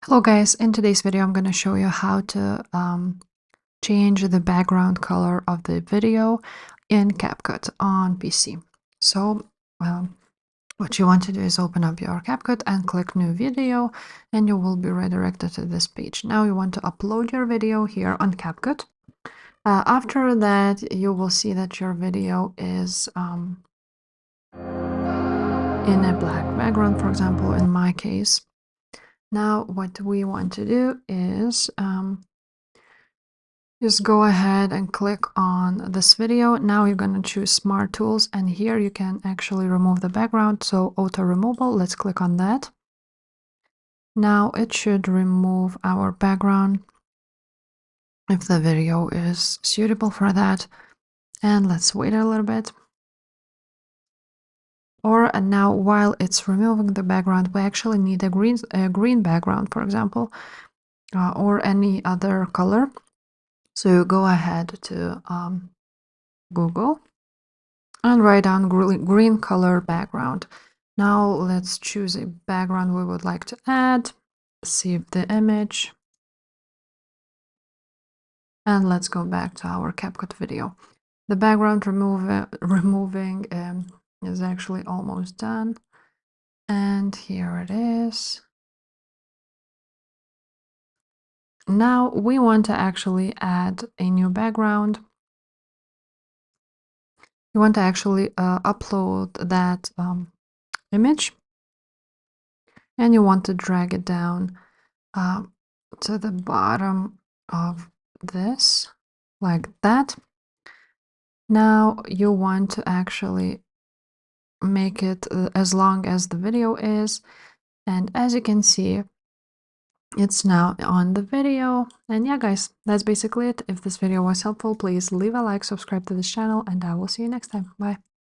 Hello guys, in today's video I'm going to show you how to change the background color of the video in Capcut on PC. So what you want to do is open up your Capcut and click new video and you will be redirected to this page. Now you want to upload your video here on Capcut. After that you will see that your video is in a black background, for example, in my case. Now what we want to do is just go ahead and click on this video. Now you're going to choose Smart Tools, and here you can actually remove the background. So auto removal, let's click on that. Now it should remove our background if the video is suitable for that. And let's wait a little bit. And now while it's removing the background, we actually need a green background, for example, or any other color. So go ahead to Google and write down green color background. Now let's choose a background we would like to add, save the image, and let's go back to our Capcut video. The background removing is actually almost done, and here it is. Now we want to actually add a new background. You want to actually upload that image, and you want to drag it down to the bottom of this, like that. Now you want to actually make it as long as the video is, and as you can see, it's now on the video. And yeah guys, that's basically it. If this video was helpful, please leave a like, subscribe to this channel, and I will see you next time. Bye.